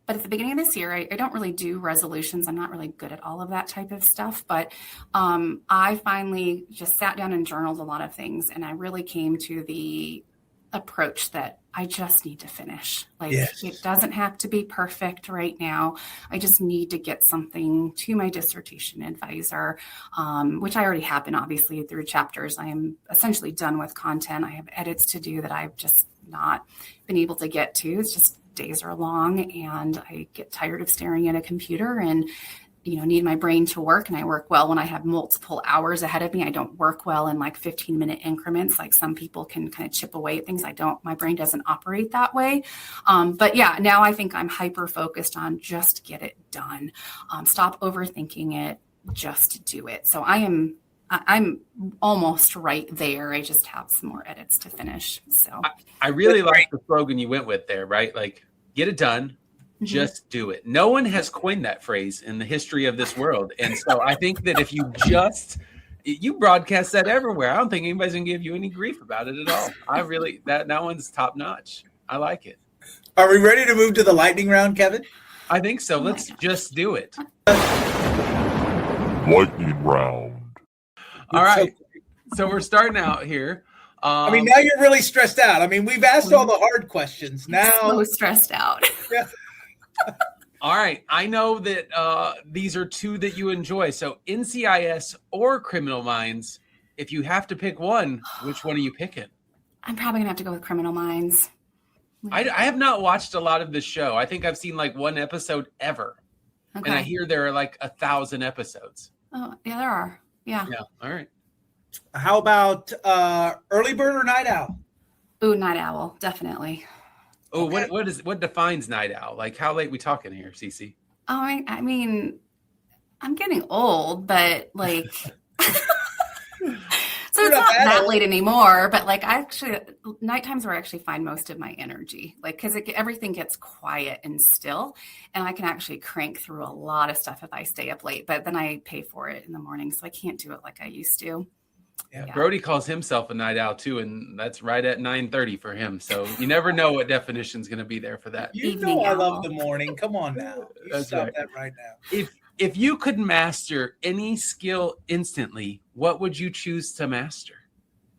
but at the beginning of this year, I don't really do resolutions. I'm not really good at all of that type of stuff. But I finally just sat down and journaled a lot of things. And I really came to the approach that I just need to finish. It doesn't have to be perfect right now. I just need to get something to my dissertation advisor, which I already have been obviously through chapters. I am essentially done with content. I have edits to do that I've just not been able to get to. It's just days are long and I get tired of staring at a computer and, need my brain to work. And I work well when I have multiple hours ahead of me. I don't work well in like 15-minute increments. Like some people can kind of chip away at things. My brain doesn't operate that way. But yeah, now I think I'm hyper focused on just get it done. Stop overthinking it, just do it. So I'm almost right there. I just have some more edits to finish. So I really like the slogan you went with there, right? Like, get it done, just do it. No one has coined that phrase in the history of this world. And so I think that if you broadcast that everywhere, I don't think anybody's gonna give you any grief about it at all. I really, that one's top notch. I like it. Are we ready to move to the lightning round, Kevin? I think so. Let's just do it. Lightning round. All right. So we're starting out here. Now you're really stressed out. We've asked all the hard questions. Now so stressed out. Yeah. All right. I know that these are two that you enjoy. So NCIS or Criminal Minds, if you have to pick one, which one are you picking? I'm probably going to have to go with Criminal Minds. I have not watched a lot of this show. I think I've seen like one episode ever. Okay. And I hear there are like 1,000 episodes. Oh, yeah, there are. Yeah. All right. How about early bird or night owl? Ooh, night owl, definitely. Oh, okay. What defines night owl? Like how late we talking here, Cece? Oh, I mean, I'm getting old, but like, so it's not that late anymore. But like, nighttimes where I actually find most of my energy, like because everything gets quiet and still, and I can actually crank through a lot of stuff if I stay up late. But then I pay for it in the morning, so I can't do it like I used to. Yeah, Brody calls himself a night owl too, and that's right at 9:30 for him. So you never know what definition is going to be there for that. I love the morning. Come on now, stop that right now. If you could master any skill instantly, what would you choose to master?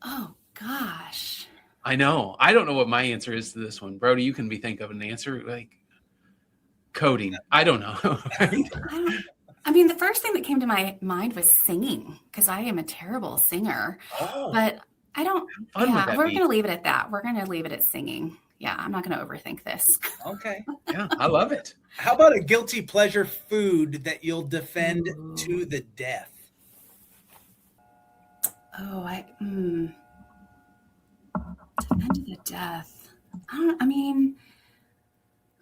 Oh gosh, I know. I don't know what my answer is to this one, Brody. You can think of an answer like coding. I don't know. The first thing that came to my mind was singing because I am a terrible singer. Oh. But I don't. Yeah, we're going to leave it at that. We're going to leave it at singing. Yeah, I'm not going to overthink this. Okay. Yeah, I love it. How about a guilty pleasure food that you'll defend to the death? Oh, Defend to the death. I mean,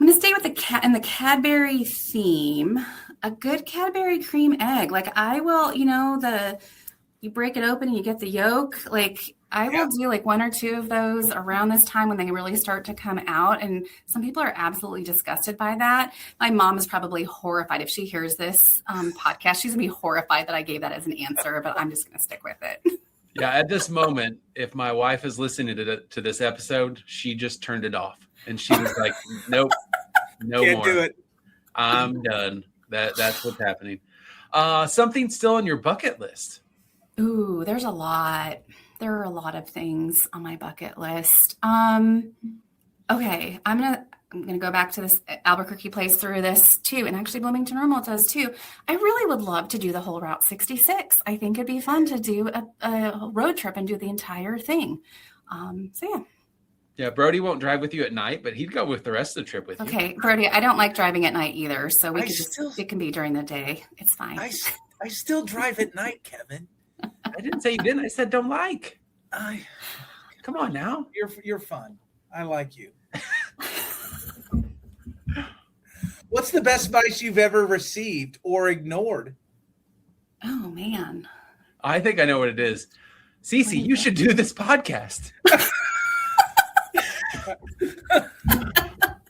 I'm going to stay with the Cadbury theme. A good Cadbury cream egg. Like I will, you break it open and you get the yolk. Like I will do like one or two of those around this time when they really start to come out. And some people are absolutely disgusted by that. My mom is probably horrified if she hears this podcast. She's gonna be horrified that I gave that as an answer, but I'm just gonna stick with it. Yeah, at this moment, if my wife is listening to this episode, she just turned it off. And she was like, nope, no Can't more. do it. I'm done. That's what's happening. Something still on your bucket list. Ooh, there's a lot. There are a lot of things on my bucket list. Okay, I'm gonna go back to this. Albuquerque plays through this too, and actually Bloomington Normal does too. I really would love to do the whole Route 66. I think it'd be fun to do a road trip and do the entire thing. So yeah. Yeah, Brody won't drive with you at night, but he'd go with the rest of the trip with you. Okay, Brody, I don't like driving at night either, so it can be during the day. It's fine. I still drive at night, Kevin. I didn't say you didn't. I said don't like. Come on now. You're fun. I like you. What's the best advice you've ever received or ignored? Oh man. I think I know what it is. Cece, you should do this podcast.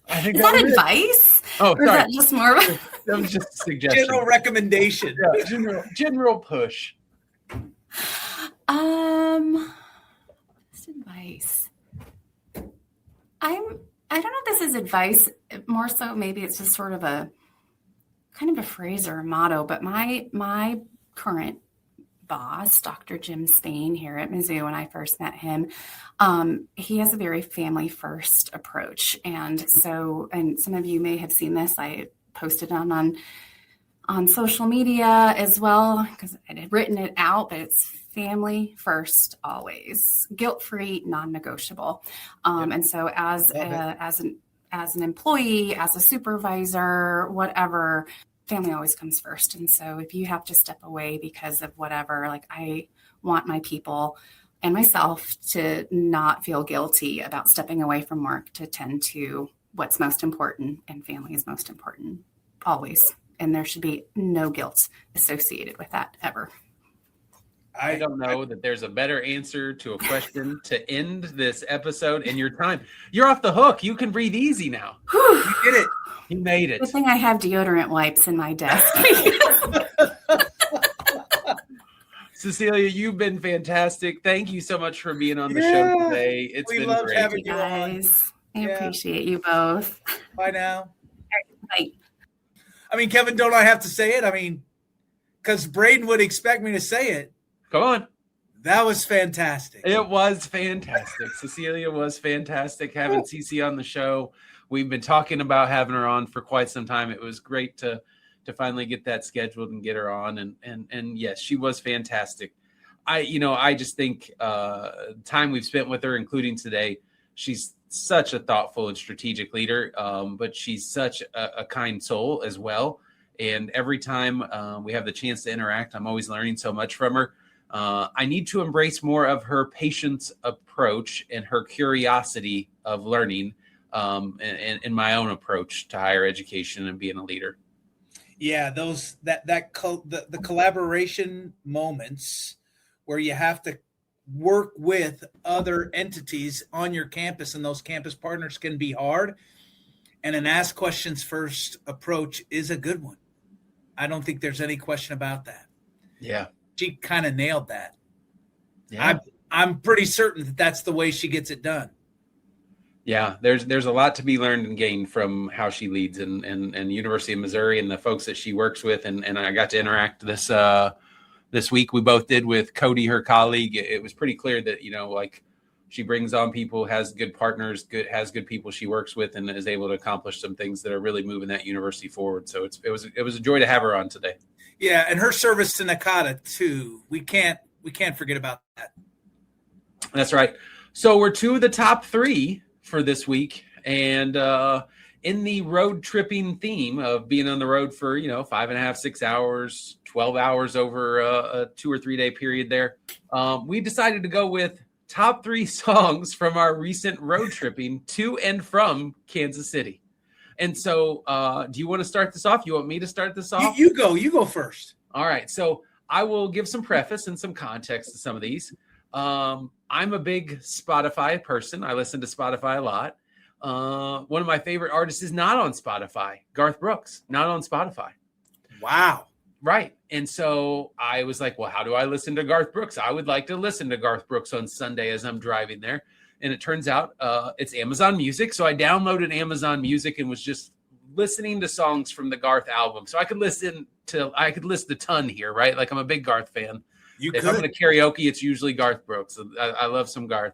I think is that advice? Oh, or sorry. Is that just more of that was just a suggestion. General recommendation. Yeah, general push. Best advice. I don't know if this is advice, more so maybe it's just sort of a kind of a phrase or a motto, but my current boss, Dr. Jim Spain here at Mizzou, when I first met him, he has a very family first approach. And some of you may have seen this, I posted on social media as well, because I had written it out, but it's family first, always guilt-free, non-negotiable. And so as an employee, as a supervisor, whatever, family always comes first. And so if you have to step away because of whatever, like I want my people and myself to not feel guilty about stepping away from work to tend to what's most important, and family is most important always. And there should be no guilt associated with that ever. I don't know that there's a better answer to a question to end this episode in your time. You're off the hook. You can breathe easy now. You did it. You made it. Good thing I have deodorant wipes in my desk. Cecilia, you've been fantastic. Thank you so much for being on the show today. It's been great. Having you guys. I appreciate you both. Bye now. Bye. I mean, Kevin, don't I have to say it? I mean, because Braden would expect me to say it. Come on. That was fantastic. It was fantastic. Cecilia was fantastic having Cece on the show. We've been talking about having her on for quite some time. It was great to finally get that scheduled and get her on. And yes, she was fantastic. I just think time we've spent with her, including today, she's such a thoughtful and strategic leader, but she's such a kind soul as well. And every time we have the chance to interact, I'm always learning so much from her. I need to embrace more of her patience approach and her curiosity of learning in my own approach to higher education and being a leader. Yeah, the collaboration moments where you have to work with other entities on your campus, and those campus partners can be hard. And an ask questions first approach is a good one. I don't think there's any question about that. Yeah. She kind of nailed that. Yeah. I'm pretty certain that that's the way she gets it done. Yeah, there's a lot to be learned and gained from how she leads and University of Missouri and the folks that she works with. And I got to interact this week. We both did with Cody, her colleague. It was pretty clear that, she brings on people, has good partners, has good people she works with, and is able to accomplish some things that are really moving that university forward. So it was a joy to have her on today. Yeah, and her service to NACADA too. We can't forget about that. That's right. So we're to the top 3 for this week, and in the road tripping theme of being on the road for 5.5, 6 hours, 12 hours over a 2 or 3 day period there, we decided to go with top 3 songs from our recent road tripping to and from Kansas City. And so do you want to start this off? You want me to start this off? You go first. All right. So I will give some preface and some context to some of these. I'm a big Spotify person. I listen to Spotify a lot. One of my favorite artists is not on Spotify. Garth Brooks, not on Spotify. Wow. Right. And so I was like, well, how do I listen to Garth Brooks? I would like to listen to Garth Brooks on Sunday as I'm driving there. And it turns out it's Amazon Music. So I downloaded Amazon Music and was just listening to songs from the Garth album. So I could list a ton here, right? Like I'm a big Garth fan. If I'm going to karaoke, it's usually Garth Brooks. I love some Garth.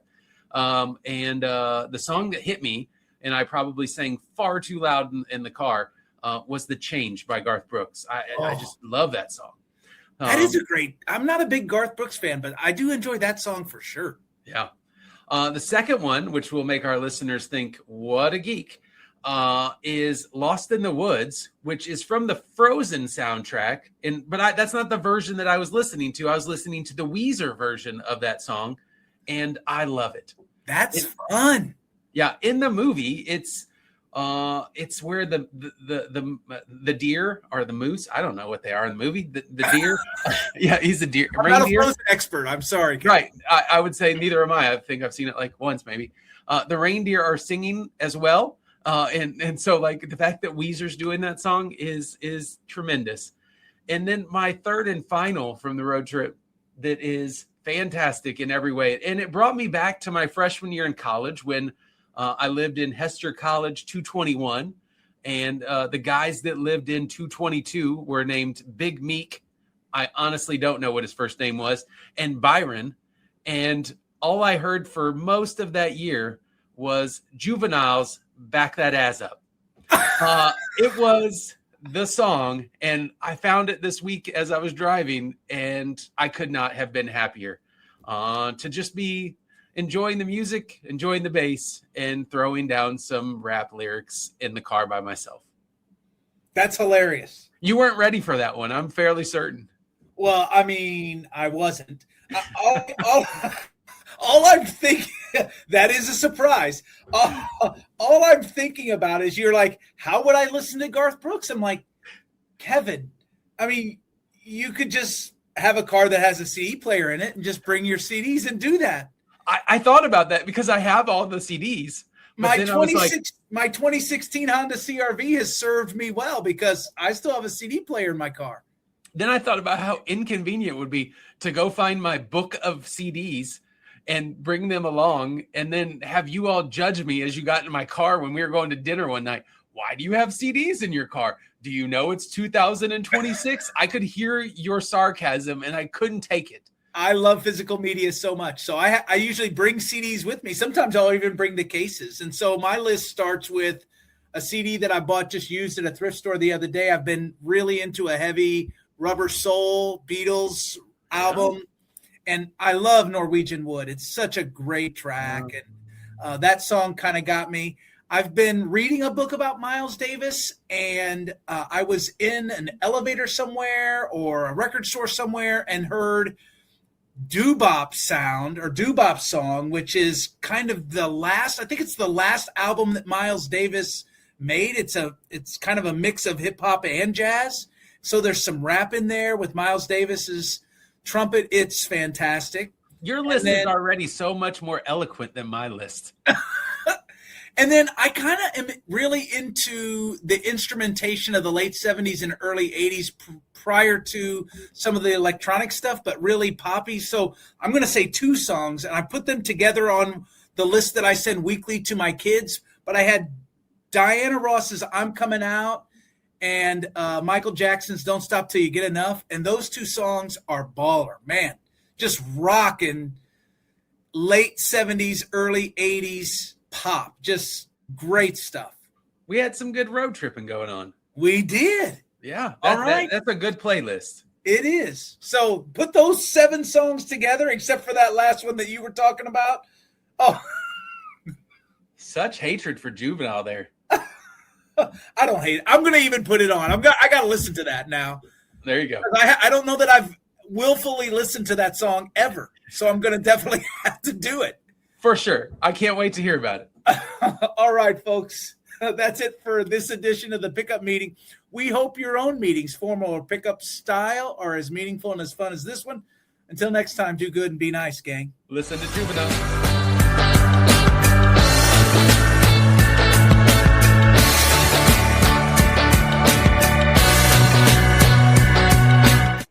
And the song that hit me, and I probably sang far too loud in the car, was The Change by Garth Brooks. I just love that song. That is I'm not a big Garth Brooks fan, but I do enjoy that song for sure. Yeah. The second one, which will make our listeners think, what a geek, is Lost in the Woods, which is from the Frozen soundtrack. But that's not the version that I was listening to. I was listening to the Weezer version of that song, and I love it. That's fun. Yeah, in the movie, it's where the deer or the moose, I don't know what they are in the movie. The deer, yeah, he's a deer. I'm not a Frozen expert. I'm sorry. Right, I would say neither am I. I think I've seen it like once, maybe. The reindeer are singing as well, and so like the fact that Weezer's doing that song is tremendous. And then my third and final from the road trip that is fantastic in every way, and it brought me back to my freshman year in college when I lived in Hester College 221, and the guys that lived in 222 were named Big Meek. I honestly don't know what his first name was, and Byron. And all I heard for most of that year was Juvenile's Back That Ass Up. It was the song, and I found it this week as I was driving, and I could not have been happier to just be enjoying the music, enjoying the bass, and throwing down some rap lyrics in the car by myself. That's hilarious. You weren't ready for that one, I'm fairly certain. Well, I mean, I wasn't. All I'm thinking, that is a surprise. All I'm thinking about is you're like, how would I listen to Garth Brooks? I'm like, Kevin, I mean, you could just have a car that has a CD player in it and just bring your CDs and do that. I thought about that because I have all the CDs. My 2016 Honda CR-V has served me well because I still have a CD player in my car. Then I thought about how inconvenient it would be to go find my book of CDs and bring them along and then have you all judge me as you got in my car when we were going to dinner one night. Why do you have CDs in your car? Do you know it's 2026? I could hear your sarcasm and I couldn't take it. I love physical media so much. So I usually bring CDs with me. Sometimes I'll even bring the cases. And so my list starts with a CD that I bought just used at a thrift store the other day. I've been really into a heavy Rubber Soul Beatles album. And I love Norwegian Wood. It's such a great track. And that song kind of got me. I've been reading a book about Miles Davis, and I was in an elevator somewhere or a record store somewhere and heard Doo-Bop sound or Doo-Bop song, which is kind of the last, I think it's the last album that Miles Davis made. It's kind of a mix of hip hop and jazz. So there's some rap in there with Miles Davis's trumpet. It's fantastic. Your list is already so much more eloquent than my list. And then I kind of am really into the instrumentation of the late 70s and early 80s prior to some of the electronic stuff, but really poppy. So I'm going to say 2 songs, and I put them together on the list that I send weekly to my kids. But I had Diana Ross's I'm Coming Out and Michael Jackson's Don't Stop Till You Get Enough. And those 2 songs are baller, man. Just rocking late 70s, early 80s pop. Just great stuff. We had some good road tripping going on. We did. Yeah. That's a good playlist. It is. So put those 7 songs together, except for that last one that you were talking about. Oh, such hatred for Juvenile there. I don't hate it. I'm going to even put it on. I got to listen to that now. There you go. I don't know that willfully listened to that song ever. So I'm going to definitely have to do it. For sure. I can't wait to hear about it. All right, folks. That's it for this edition of the Pickup Meeting. We hope your own meetings, formal or pickup style, are as meaningful and as fun as this one. Until next time, do good and be nice, gang. Listen to Jubilo.